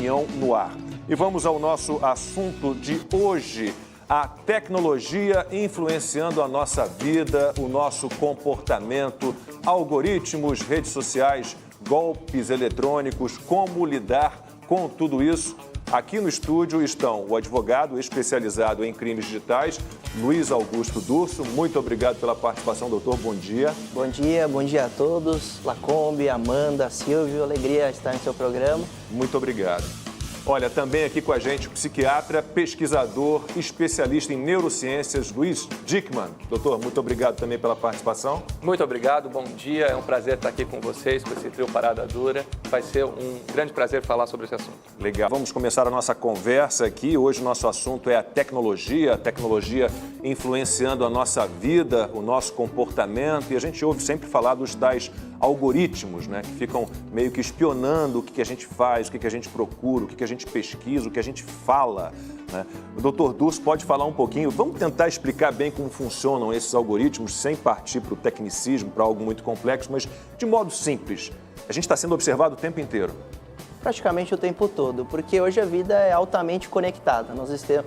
Opinião no Ar. E vamos ao nosso assunto de hoje, a tecnologia influenciando a nossa vida, o nosso comportamento, algoritmos, redes sociais, golpes eletrônicos, como lidar com tudo isso. Aqui no estúdio estão o advogado especializado em crimes digitais, Luiz Augusto Durso. Muito obrigado pela participação, doutor. Bom dia. Bom dia a todos. Lacombe, Amanda, Silvio, alegria estar em seu programa. Muito obrigado. Olha, também aqui com a gente o psiquiatra, pesquisador, especialista em neurociências, Luiz Dickmann. Doutor, muito obrigado também pela participação. Muito obrigado, bom dia. É um prazer estar aqui com vocês, com esse trio Parada Dura. Vai ser um grande prazer falar sobre esse assunto. Legal. Vamos começar a nossa conversa aqui. Hoje o nosso assunto é a tecnologia influenciando a nossa vida, o nosso comportamento. E a gente ouve sempre falar dos tais algoritmos, né, que ficam meio que espionando o que a gente faz, o que a gente procura, o que a gente pesquisa, o que a gente fala, né? O doutor Durso pode falar um pouquinho, vamos tentar explicar bem como funcionam esses algoritmos, sem partir para o tecnicismo, para algo muito complexo, mas de modo simples. A gente está sendo observado o tempo inteiro. Praticamente o tempo todo, porque hoje a vida é altamente conectada.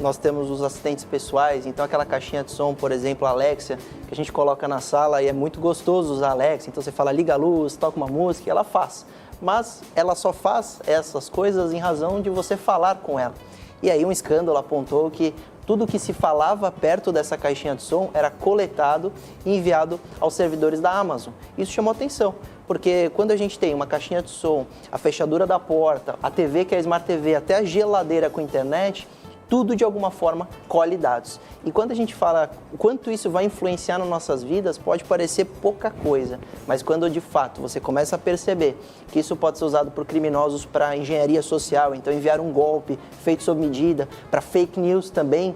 Nós temos os assistentes pessoais, então aquela caixinha de som, por exemplo, a Alexa, que a gente coloca na sala e é muito gostoso usar a Alexa. Então você fala, liga a luz, toca uma música e ela faz. Mas ela só faz essas coisas em razão de você falar com ela. E aí um escândalo apontou que tudo que se falava perto dessa caixinha de som era coletado e enviado aos servidores da Amazon. Isso chamou atenção, porque quando a gente tem uma caixinha de som, a fechadura da porta, a TV que é a Smart TV, até a geladeira com internet, tudo de alguma forma colhe dados. E quando a gente fala o quanto isso vai influenciar nas nossas vidas, pode parecer pouca coisa, mas quando de fato você começa a perceber que isso pode ser usado por criminosos para engenharia social, então enviar um golpe feito sob medida, para fake news também,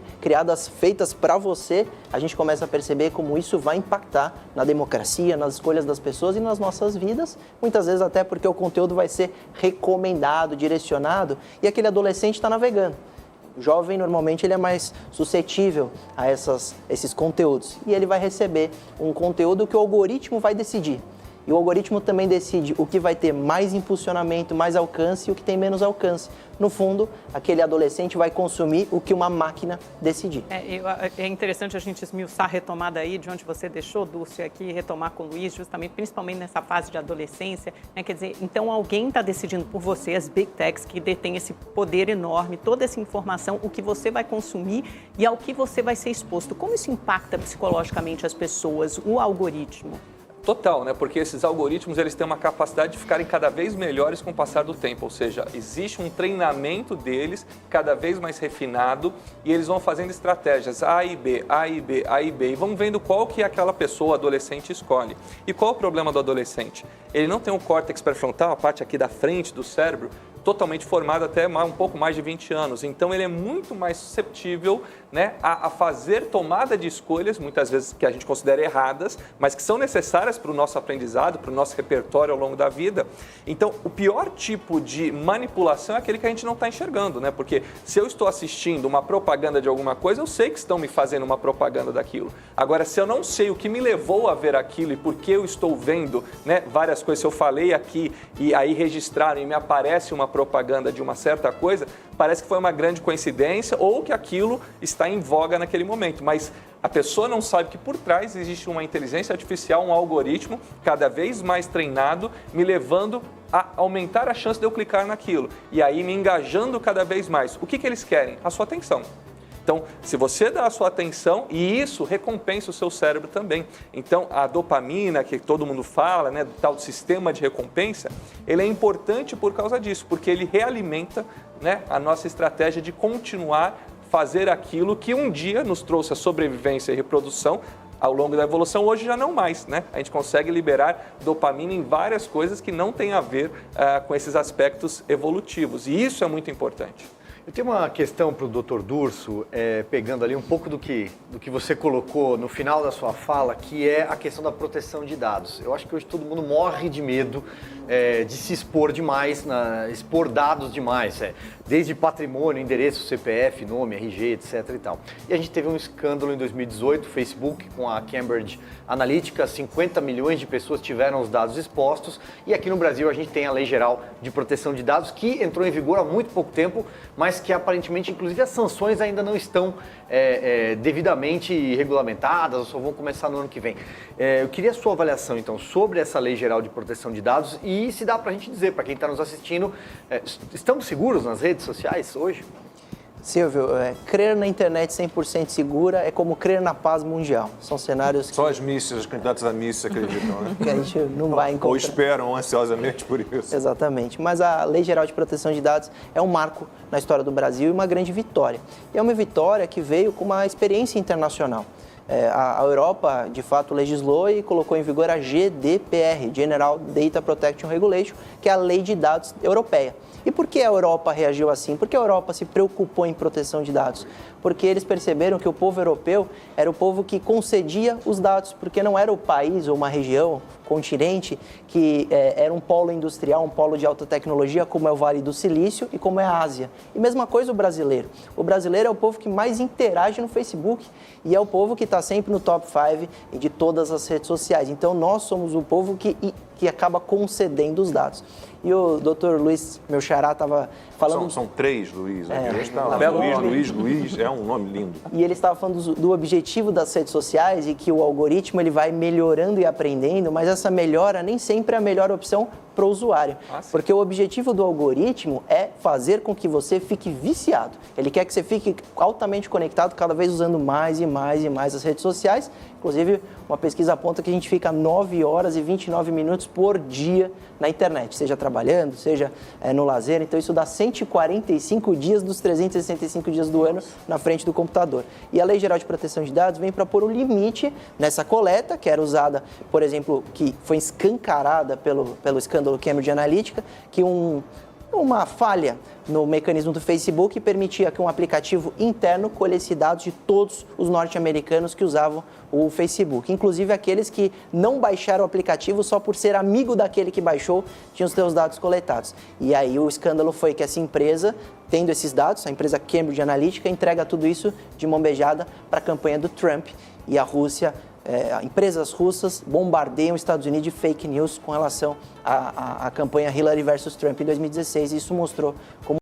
feitas para você, a gente começa a perceber como isso vai impactar na democracia, nas escolhas das pessoas e nas nossas vidas, muitas vezes até porque o conteúdo vai ser recomendado, direcionado, e aquele adolescente está navegando. O jovem, normalmente, ele é mais suscetível a esses conteúdos. E ele vai receber um conteúdo que o algoritmo vai decidir. E o algoritmo também decide o que vai ter mais impulsionamento, mais alcance e o que tem menos alcance. No fundo, aquele adolescente vai consumir o que uma máquina decidir. É interessante a gente esmiuçar a retomada aí de onde você deixou, Dulce, aqui retomar com o Luiz, justamente, principalmente nessa fase de adolescência. Né? Quer dizer, então alguém está decidindo por você, as Big Techs, que detêm esse poder enorme, toda essa informação, o que você vai consumir e ao que você vai ser exposto. Como isso impacta psicologicamente as pessoas, o algoritmo? Total, né? Porque esses algoritmos eles têm uma capacidade de ficarem cada vez melhores com o passar do tempo, ou seja, existe um treinamento deles cada vez mais refinado e eles vão fazendo estratégias A e B, A e B, A e B e vão vendo qual que aquela pessoa, adolescente, escolhe. E qual o problema do adolescente? Ele não tem um córtex pré-frontal, a parte aqui da frente do cérebro, totalmente formado até um pouco mais de 20 anos. Então, ele é muito mais susceptível, né, a fazer tomada de escolhas, muitas vezes que a gente considera erradas, mas que são necessárias para o nosso aprendizado, para o nosso repertório ao longo da vida. Então, o pior tipo de manipulação é aquele que a gente não está enxergando, né? Porque se eu estou assistindo uma propaganda de alguma coisa, eu sei que estão me fazendo uma propaganda daquilo. Agora, se eu não sei o que me levou a ver aquilo e por que eu estou vendo, né, várias coisas, se eu falei aqui e aí registraram e me aparece uma propaganda de uma certa coisa, parece que foi uma grande coincidência ou que aquilo está em voga naquele momento, mas a pessoa não sabe que por trás existe uma inteligência artificial, um algoritmo cada vez mais treinado, me levando a aumentar a chance de eu clicar naquilo e aí me engajando cada vez mais. O que eles querem? A sua atenção. Então, se você dá a sua atenção, e isso recompensa o seu cérebro também. Então, a dopamina, que todo mundo fala, né, do tal sistema de recompensa, ele é importante por causa disso, porque ele realimenta, né, a nossa estratégia de continuar fazer aquilo que um dia nos trouxe a sobrevivência e reprodução ao longo da evolução, hoje já não mais, né? A gente consegue liberar dopamina em várias coisas que não têm a ver com esses aspectos evolutivos, e isso é muito importante. Eu tenho uma questão para o Dr. Durso, pegando ali um pouco do que você colocou no final da sua fala, que é a questão da proteção de dados. Eu acho que hoje todo mundo morre de medo de se expor demais, expor dados demais, desde patrimônio, endereço, CPF, nome, RG, etc. e tal. E a gente teve um escândalo em 2018, Facebook, com a Cambridge Analytica, 50 milhões de pessoas tiveram os dados expostos, e aqui no Brasil a gente tem a Lei Geral de Proteção de Dados, que entrou em vigor há muito pouco tempo, mas que aparentemente, inclusive, as sanções ainda não estão devidamente regulamentadas, ou só vão começar no ano que vem. Eu queria a sua avaliação, então, sobre essa Lei Geral de Proteção de Dados e se dá para a gente dizer, para quem está nos assistindo, estamos seguros nas redes sociais hoje? Silvio, crer na internet 100% segura é como crer na paz mundial. São cenários que... Só as missas, os candidatos à missa acreditam, né? que a gente não vai encontrar. Ou esperam ansiosamente por isso. Exatamente. Mas a Lei Geral de Proteção de Dados é um marco na história do Brasil e uma grande vitória. E é uma vitória que veio com uma experiência internacional. A Europa, de fato, legislou e colocou em vigor a GDPR, General Data Protection Regulation, que é a lei de dados europeia. E por que a Europa reagiu assim? Porque a Europa se preocupou em proteção de dados? Porque eles perceberam que o povo europeu era o povo que concedia os dados, porque não era o país ou uma região, continente, que era um polo industrial, um polo de alta tecnologia, como é o Vale do Silício e como é a Ásia. E mesma coisa o brasileiro. O brasileiro é o povo que mais interage no Facebook e é o povo que está sempre no top 5 de todas as redes sociais. Então, nós somos o povo que acaba concedendo os dados. E o Dr. Luiz, meu xará, estava falando... São três Luiz. Luiz, é um nome lindo. E ele estava falando do objetivo das redes sociais e que o algoritmo ele vai melhorando e aprendendo, mas essa melhora nem sempre é a melhor opção para o usuário. Porque o objetivo do algoritmo é fazer com que você fique viciado. Ele quer que você fique altamente conectado, cada vez usando mais e mais e mais as redes sociais. Inclusive, uma pesquisa aponta que a gente fica 9 horas e 29 minutos por dia na internet, seja trabalhando, seja no lazer. Então, isso dá 145 dias dos 365 dias do ano na frente do computador. E a Lei Geral de Proteção de Dados vem para pôr um limite nessa coleta, que era usada, por exemplo, que foi escancarada pelo escândalo Cambridge Analytica, que uma falha no mecanismo do Facebook permitia que um aplicativo interno colhesse dados de todos os norte-americanos que usavam o Facebook. Inclusive aqueles que não baixaram o aplicativo só por ser amigo daquele que baixou, tinham os seus dados coletados. E aí o escândalo foi que essa empresa, tendo esses dados, a empresa Cambridge Analytica, entrega tudo isso de mão beijada para a campanha do Trump e a Rússia. Empresas russas bombardeiam os Estados Unidos de fake news com relação à campanha Hillary versus Trump em 2016. E isso mostrou como